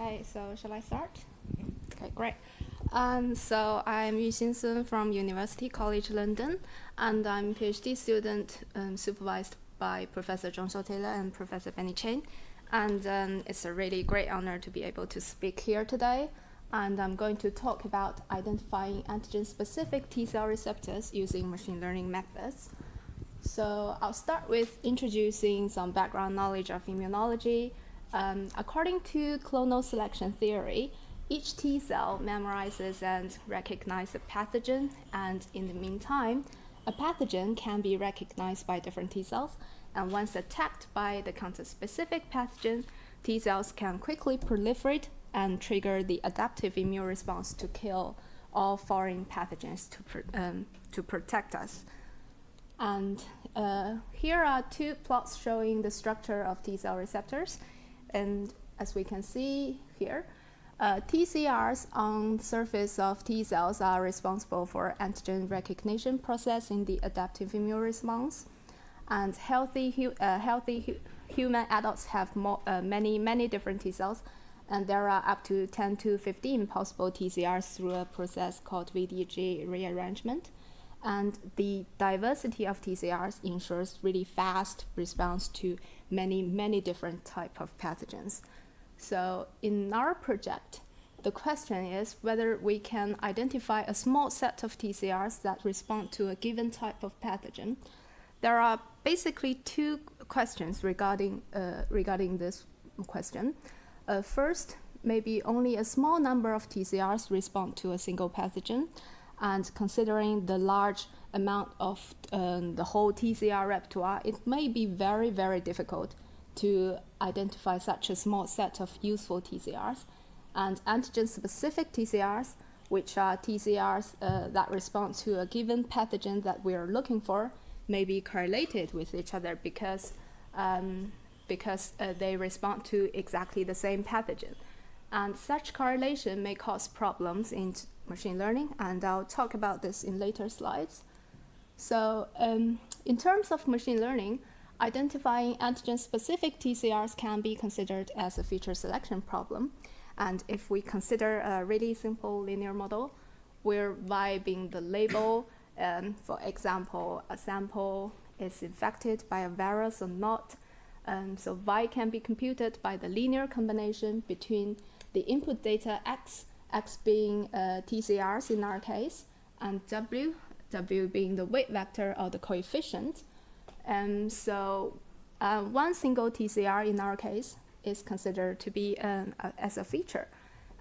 Okay, so shall I start? Okay, great. So I'm Yuxin Sun from University College London, and I'm a PhD student supervised by Professor John Taylor and Professor Benny Chen. And it's a really great honor to be able to speak here today. And I'm going to talk about identifying antigen-specific T-cell receptors using machine learning methods. So I'll start with introducing some background knowledge of immunology. According to clonal selection theory, each T cell memorizes and recognizes a pathogen, and in the meantime, a pathogen can be recognized by different T cells, and once attacked by the counter-specific pathogen, T cells can quickly proliferate and trigger the adaptive immune response to kill all foreign pathogens to protect us. And here are two plots showing the structure of T cell receptors. And as we can see here, TCRs on the surface of T cells are responsible for antigen recognition process in the adaptive immune response. And healthy human adults have many different T cells, and there are up to 10 to 15 possible TCRs through a process called VDG rearrangement. And the diversity of TCRs ensures really fast response to many different types of pathogens. So in our project, the question is whether we can identify a small set of TCRs that respond to a given type of pathogen. There are basically two questions regarding this question. First, maybe only a small number of TCRs respond to a single pathogen, and considering the large amount of the whole TCR repertoire, it may be very difficult to identify such a small set of useful TCRs. And antigen-specific TCRs, which are TCRs that respond to a given pathogen that we are looking for, may be correlated with each other because they respond to exactly the same pathogen. And such correlation may cause problems in machine learning, and I'll talk about this in later slides. So in terms of machine learning, identifying antigen-specific TCRs can be considered as a feature selection problem. And if we consider a really simple linear model, whereby being the label, for example, a sample is infected by a virus or not, so Y can be computed by the linear combination between the input data X being TCRs in our case, and W being the weight vector or the coefficient. And so one single TCR in our case is considered to be as a feature.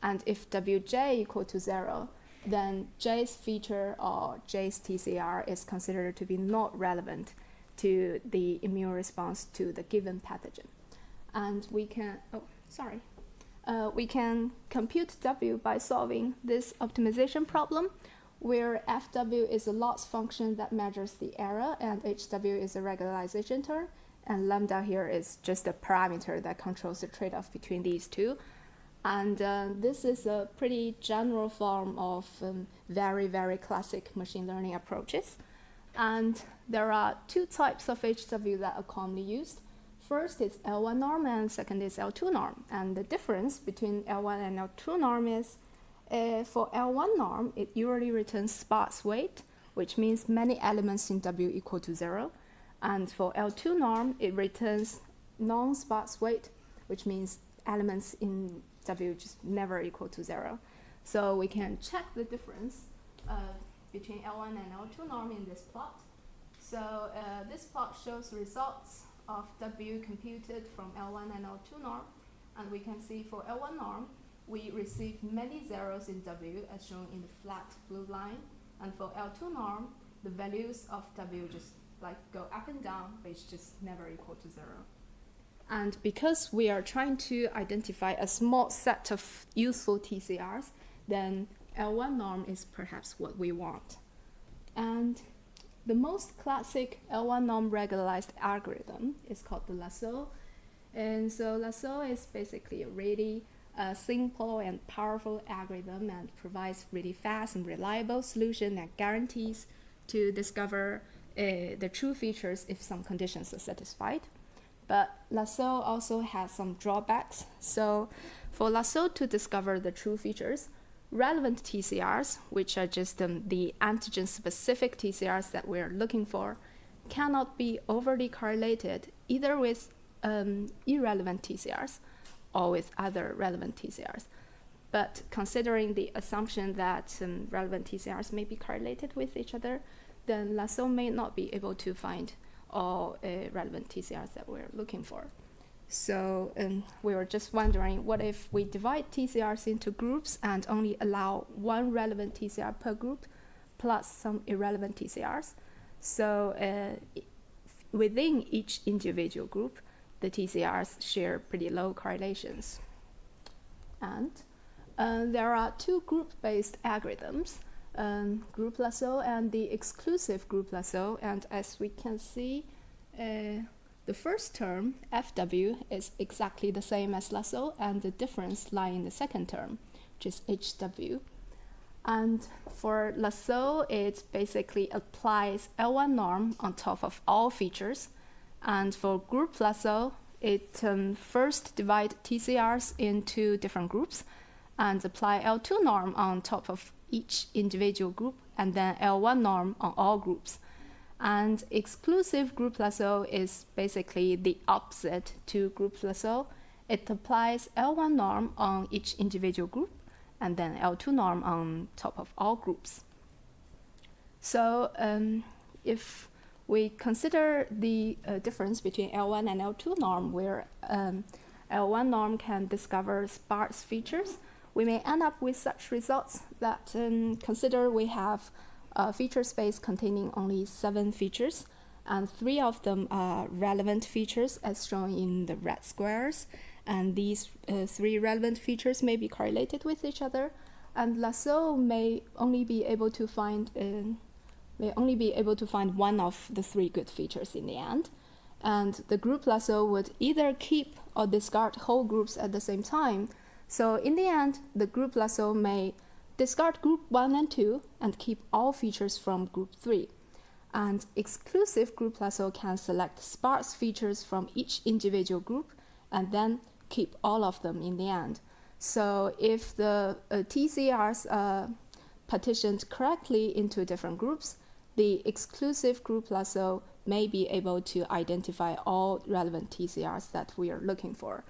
And if Wj equal to 0, then J's feature or J's TCR is considered to be not relevant to the immune response to the given pathogen. And we can compute W by solving this optimization problem, where Fw is a loss function that measures the error, and Hw is a regularization term, and lambda here is just a parameter that controls the trade-off between these two. And this is a pretty general form of very classic machine learning approaches. And there are two types of Hw that are commonly used. First is L1 norm, and second is L2 norm. And the difference between L1 and L2 norm is for L1 norm, it usually returns sparse weight, which means many elements in W equal to 0. And for L2 norm, it returns non-sparse weight, which means elements in W just never equal to 0. So we can check the difference between L1 and L2 norm in this plot. So this plot shows results of W computed from L1 and L2 norm, and we can see for L1 norm, we receive many zeros in W as shown in the flat blue line, and for L2 norm, the values of W just go up and down, but it's just never equal to 0. And because we are trying to identify a small set of useful TCRs, then L1 norm is perhaps what we want. And the most classic L1 norm regularized algorithm is called the Lasso. And so Lasso is basically a really simple and powerful algorithm, and provides really fast and reliable solution that guarantees to discover the true features if some conditions are satisfied. But Lasso also has some drawbacks. So for Lasso to discover the true features, relevant TCRs, which are just the antigen-specific TCRs that we're looking for, cannot be overly correlated either with irrelevant TCRs or with other relevant TCRs. But considering the assumption that relevant TCRs may be correlated with each other, then Lasso may not be able to find all relevant TCRs that we're looking for. So we were just wondering, what if we divide TCRs into groups and only allow one relevant TCR per group plus some irrelevant TCRs? So within each individual group, the TCRs share pretty low correlations. And there are two group-based algorithms, group Lasso and the exclusive group Lasso. And as we can see, the first term, FW, is exactly the same as Lasso, and the difference lies in the second term, which is HW. And for Lasso, it basically applies L1 norm on top of all features. And for group Lasso, it first divides TCRs into different groups and apply L2 norm on top of each individual group, and then L1 norm on all groups. And exclusive group Lasso is basically the opposite to group Lasso. It applies L1 norm on each individual group and then L2 norm on top of all groups. So if we consider the difference between L1 and L2 norm, where L1 norm can discover sparse features, we may end up with such results that consider we have a feature space containing only 7 features, and 3 of them are relevant features as shown in the red squares, and these 3 relevant features may be correlated with each other, and Lasso may only be able to find one of the 3 good features in the end. And the group Lasso would either keep or discard whole groups at the same time. So in the end, the group Lasso may discard group 1 and 2 and keep all features from group 3. And exclusive group Lasso can select sparse features from each individual group and then keep all of them in the end. So if the TCRs are partitioned correctly into different groups, the exclusive group Lasso may be able to identify all relevant TCRs that we are looking for.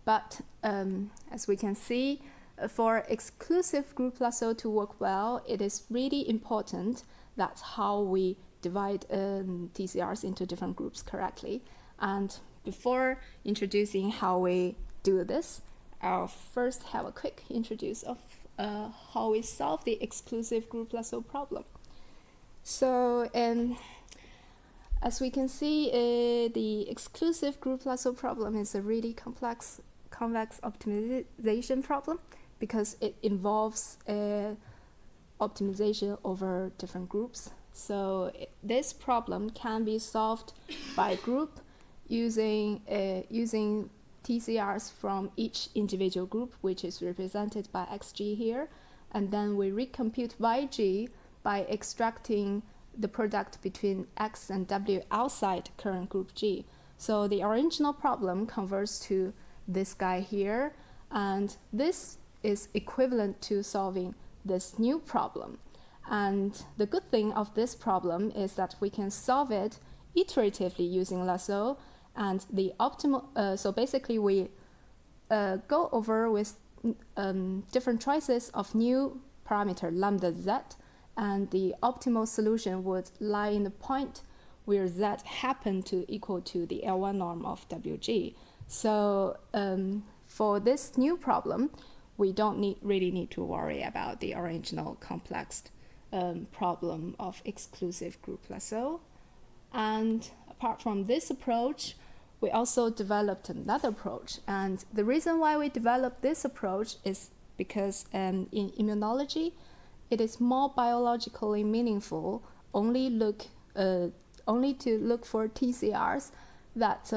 But as we can see, for exclusive group Lasso to work well, it is really important that's how we divide TCRs into different groups correctly. And before introducing how we do this, I'll first have a quick introduce of how we solve the exclusive group Lasso problem. So as we can see, the exclusive group Lasso problem is a really complex convex optimization problem because it involves optimization over different groups. So this problem can be solved by group using TCRs from each individual group, which is represented by xg here, and then we recompute yg by extracting the product between x and w outside current group G. So the original problem converts to this guy here, and this is equivalent to solving this new problem. And the good thing of this problem is that we can solve it iteratively using Lasso, and the optimal, so basically we go over with different choices of new parameter lambda z, and the optimal solution would lie in the point where z happen to equal to the L1 norm of WG. So for this new problem, we don't really need to worry about the original complex problem of exclusive group Lasso. And apart from this approach, we also developed another approach. And the reason why we developed this approach is because in immunology, it is more biologically meaningful only to look for TCRs that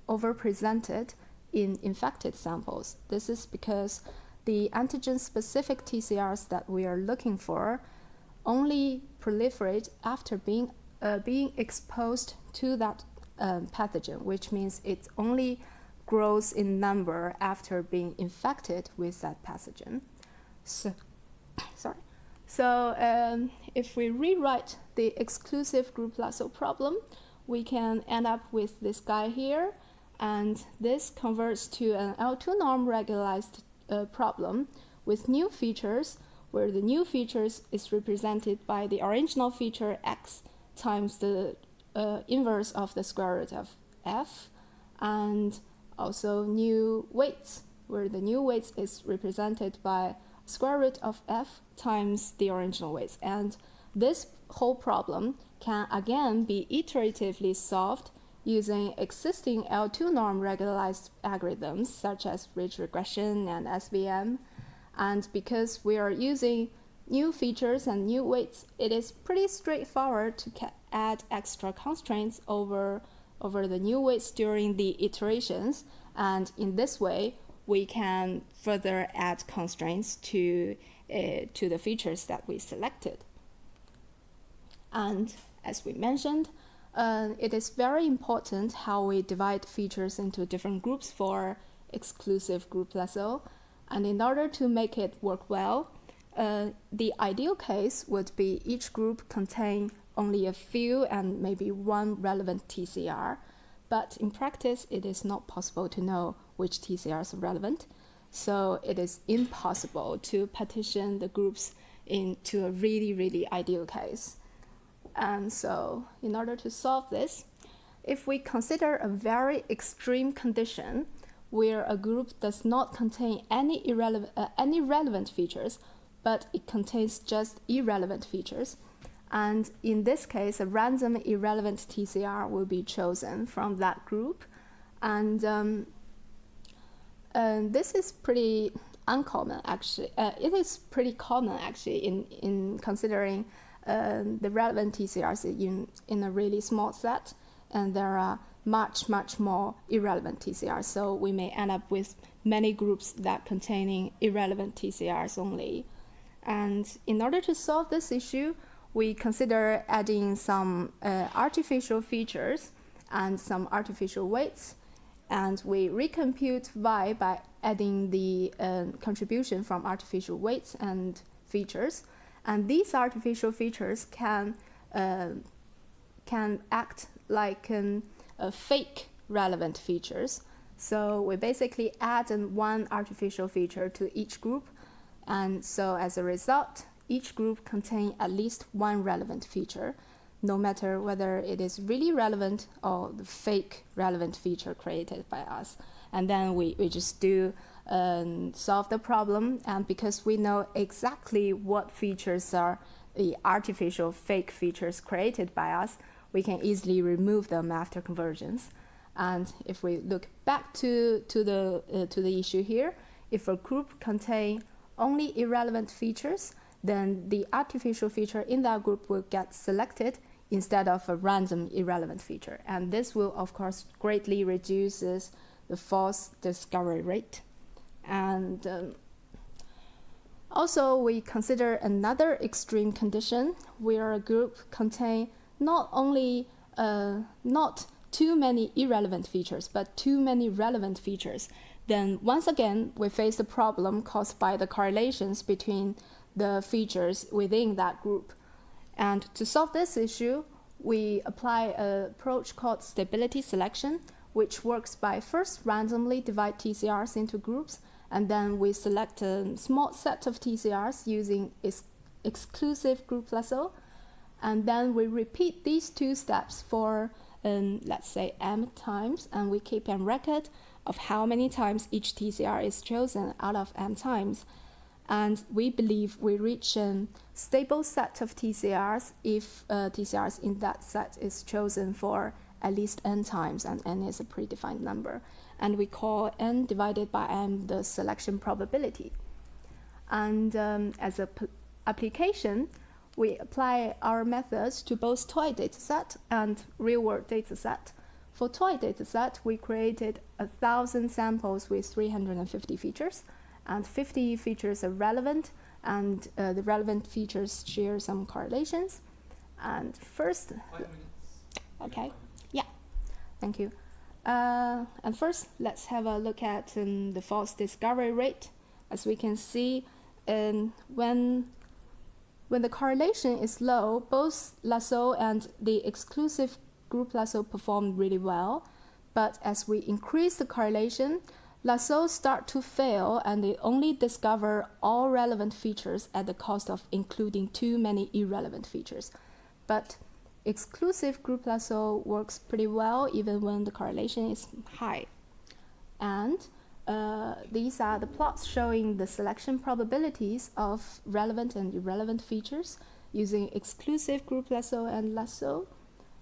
overrepresented in infected samples. This is because the antigen-specific TCRs that we are looking for only proliferate after being exposed to that pathogen, which means it only grows in number after being infected with that pathogen. So if we rewrite the exclusive group Lasso problem, we can end up with this guy here, and this converts to an L2 norm regularized problem with new features, where the new features is represented by the original feature x times the inverse of the square root of f, and also new weights, where the new weights is represented by square root of f times the original weights. And this whole problem can again be iteratively solved using existing L2 norm regularized algorithms such as ridge regression and SVM. And because we are using new features and new weights, it is pretty straightforward to add extra constraints over the new weights during the iterations. And in this way, we can further add constraints to the features that we selected. And as we mentioned, it is very important how we divide features into different groups for exclusive group Lasso. And in order to make it work well, the ideal case would be each group contain only a few and maybe one relevant TCR. But in practice, it is not possible to know which TCRs are relevant. So it is impossible to partition the groups into a really, really ideal case. And so in order to solve this, if we consider a very extreme condition where a group does not contain any relevant features, but it contains just irrelevant features, and in this case, a random irrelevant TCR will be chosen from that group. And this is pretty uncommon, actually. It is pretty common, actually, in considering the relevant TCRs in a really small set. And there are much, much more irrelevant TCRs. So we may end up with many groups that containing irrelevant TCRs only. And in order to solve this issue, we consider adding some artificial features and some artificial weights, and we recompute y by adding the contribution from artificial weights and features. And these artificial features can act like fake relevant features. So we basically add one artificial feature to each group, and so as a result, each group contains at least one relevant feature, no matter whether it is really relevant or the fake relevant feature created by us. And then we just solve the problem, and because we know exactly what features are the artificial fake features created by us, we can easily remove them after convergence. And if we look back to the issue here, if a group contains only irrelevant features, then the artificial feature in that group will get selected instead of a random irrelevant feature. And this will, of course, greatly reduces the false discovery rate. And also, we consider another extreme condition where a group contains not too many irrelevant features, but too many relevant features. Then once again, we face the problem caused by the correlations between the features within that group. And to solve this issue, we apply an approach called stability selection, which works by first randomly divide TCRs into groups, and then we select a small set of TCRs using exclusive group Lasso, and then we repeat these two steps for, let's say, m times, and we keep a record of how many times each TCR is chosen out of m times. And we believe we reach a stable set of TCRs if TCRs in that set is chosen for at least n times, and n is a predefined number. And we call n divided by m the selection probability. And as an application, we apply our methods to both toy dataset and real-world dataset. For toy dataset, we created 1,000 samples with 350 features, and 50 features are relevant, and the relevant features share some correlations. And first, 5 minutes. okay, yeah, thank you. And first, let's have a look at the false discovery rate. As we can see, when the correlation is low, both Lasso and the exclusive group Lasso perform really well. But as we increase the correlation, Lasso start to fail and they only discover all relevant features at the cost of including too many irrelevant features. But exclusive group Lasso works pretty well even when the correlation is high. And these are the plots showing the selection probabilities of relevant and irrelevant features using exclusive group Lasso and Lasso.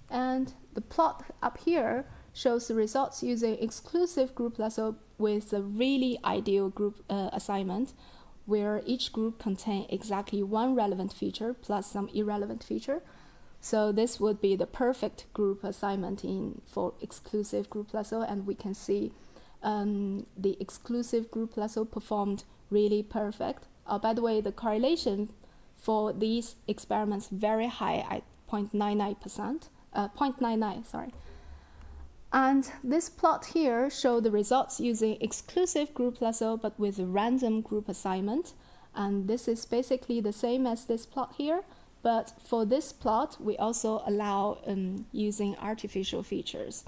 And the plot up here shows the results using exclusive group Lasso with a really ideal group assignment where each group contains exactly one relevant feature plus some irrelevant feature. So this would be the perfect group assignment for exclusive group Lasso, and we can see the exclusive group Lasso performed really perfect. By the way, the correlation for these experiments very high at 0.99%, sorry. And this plot here shows the results using exclusive group Lasso but with a random group assignment. And this is basically the same as this plot here, but for this plot, we also allow using artificial features.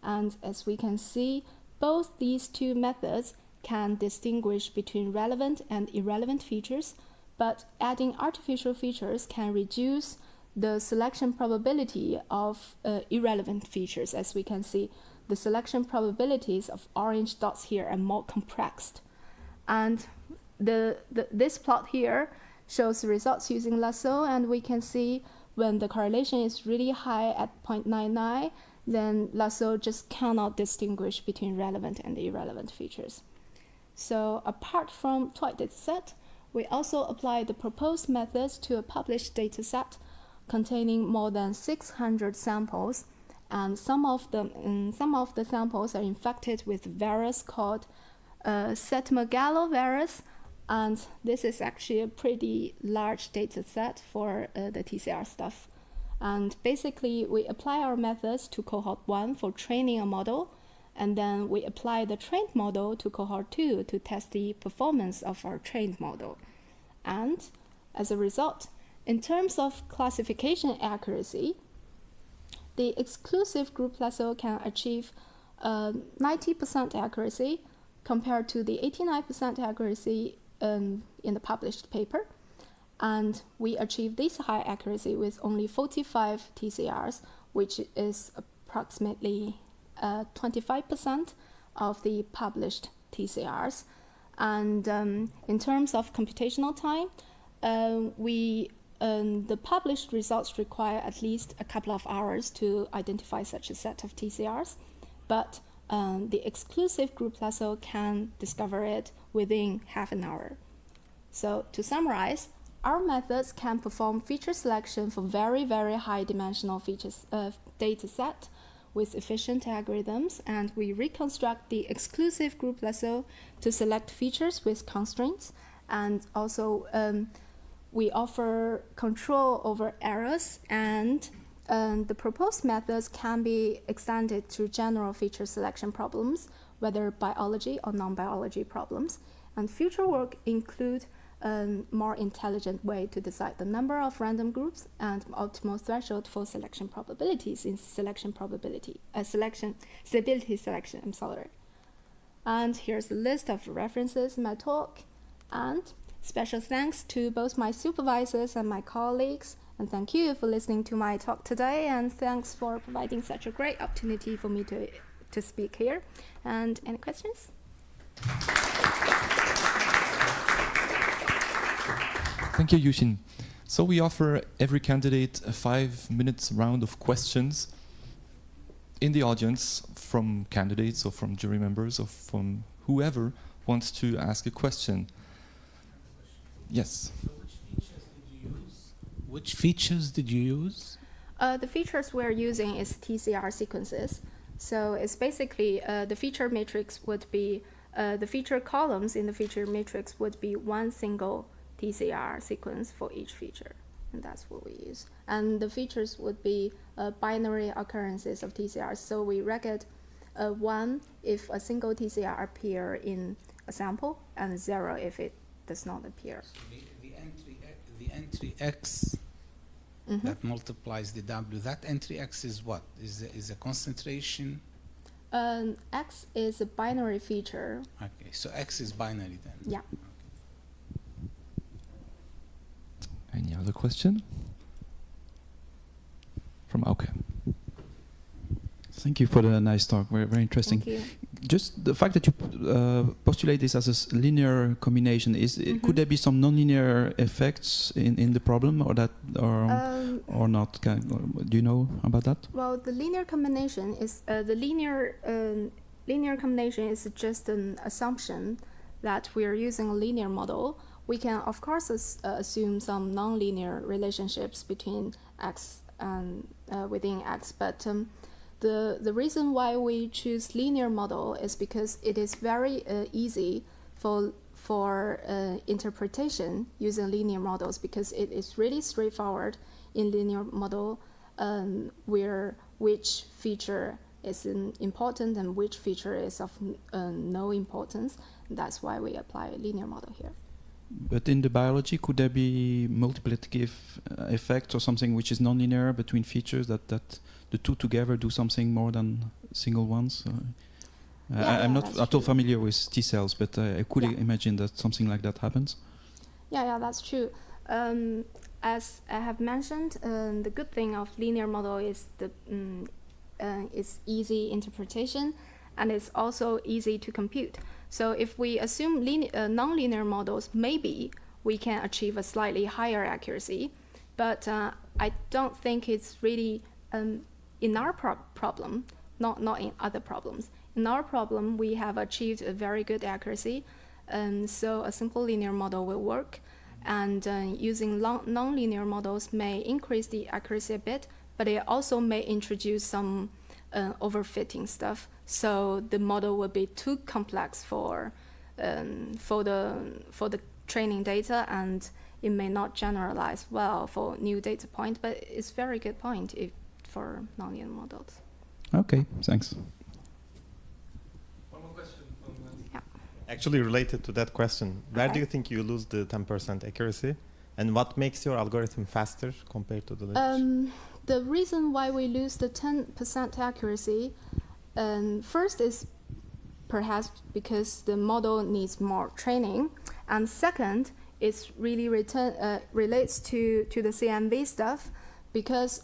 And as we can see, both these two methods can distinguish between relevant and irrelevant features, but adding artificial features can reduce the selection probability of irrelevant features. As we can see, the selection probabilities of orange dots here are more compressed. And this plot here shows the results using Lasso, and we can see when the correlation is really high at 0.99, then Lasso just cannot distinguish between relevant and irrelevant features. So apart from toy dataset, we also apply the proposed methods to a published dataset containing more than 600 samples, and some of the samples are infected with a virus called cytomegalovirus, and this is actually a pretty large data set for the TCR stuff. And basically, we apply our methods to cohort 1 for training a model, and then we apply the trained model to cohort 2 to test the performance of our trained model. And as a result, in terms of classification accuracy, the exclusive group Lasso can achieve 90% accuracy compared to the 89% accuracy in the published paper. And we achieve this high accuracy with only 45 TCRs, which is approximately 25% of the published TCRs. And in terms of computational time, the published results require at least a couple of hours to identify such a set of TCRs, but the exclusive group Lasso can discover it within half an hour. So to summarize, our methods can perform feature selection for very, very high dimensional features data set with efficient algorithms, and we reconstruct the exclusive group Lasso to select features with constraints, and also we offer control over errors, and the proposed methods can be extended to general feature selection problems, whether biology or non-biology problems. And future work include a more intelligent way to decide the number of random groups and optimal threshold for selection probabilities in stability selection, I'm sorry. And here's a list of references in my talk. And special thanks to both my supervisors and my colleagues. And thank you for listening to my talk today. And thanks for providing such a great opportunity for me to speak here. And any questions? Thank you, Yuxin. So we offer every candidate a 5-minute round of questions in the audience from candidates or from jury members or from whoever wants to ask a question. Yes. So which features did you use? The features we're using is TCR sequences. So it's basically the feature matrix would be, the feature columns in the feature matrix would be one single TCR sequence for each feature. And that's what we use. And the features would be binary occurrences of TCRs. So we record 1 if a single TCR appear in a sample, and 0 if it does not appear. So the entry X that multiplies the W, that entry X is what? Is a concentration? X is a binary feature. Okay, so X is binary then. Yeah. Any other question? From Auke. Thank you for the nice talk. Very, very interesting. Thank you. Just the fact that you postulate this as a linear combination, could there be some nonlinear effects in the problem, or not? Do you know about that? Well, the linear combination is linear combination is just an assumption that we are using a linear model. We can of course assume some nonlinear relationships between X and within X, but the reason why we choose linear model is because it is very easy for interpretation using linear models, because it is really straightforward in linear model where which feature is important and which feature is of no importance. That's why we apply a linear model here. But in the biology, could there be multiplicative effects or something which is nonlinear between features that the two together do something more than single ones? I'm not at all familiar with T cells, but I could imagine that something like that happens. Yeah, that's true. As I have mentioned, the good thing of linear model is it's easy interpretation, and it's also easy to compute. So if we assume nonlinear models, maybe we can achieve a slightly higher accuracy, but I don't think it's really in our problem, not in other problems. In our problem, we have achieved a very good accuracy, so a simple linear model will work. And using nonlinear models may increase the accuracy a bit, but it also may introduce some overfitting stuff. So the model will be too complex for the training data, and it may not generalize well for new data point. But it's very good point for nonlinear models. Okay, thanks. One more question from Actually related to that question, where do you think you lose the 10% accuracy, and what makes your algorithm faster compared to the literature? The reason why we lose the 10% accuracy, first is perhaps because the model needs more training, and second, it really relates to the CMV stuff, because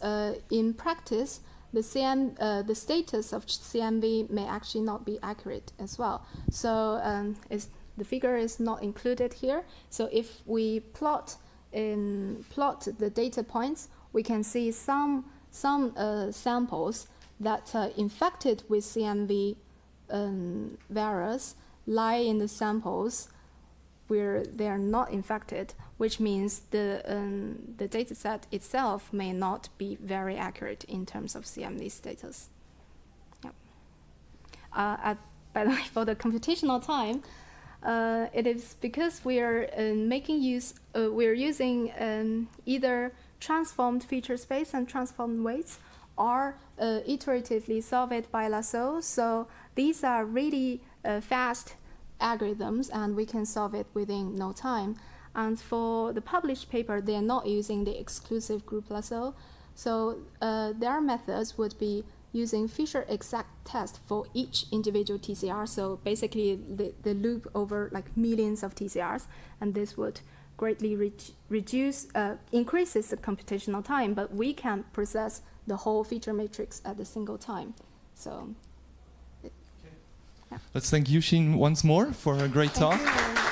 in practice, the status of CMV may actually not be accurate as well. So the figure is not included here. So if we plot the data points, we can see some samples that are infected with CMV virus lie in the samples where they are not infected, which means the data set itself may not be very accurate in terms of CMV status. Yeah. By the way, for the computational time, it is because we are we're using either transformed feature space and transformed weights, or iteratively solve it by Lasso. So these are really fast algorithms, and we can solve it within no time. And for the published paper, they are not using the exclusive group Lasso. So their methods would be using Fisher exact test for each individual TCR. So basically, the loop over like millions of TCRs, and this would greatly increases the computational time, but we can process the whole feature matrix at a single time. So. Let's thank Yuxin once more for a great talk. Thank you.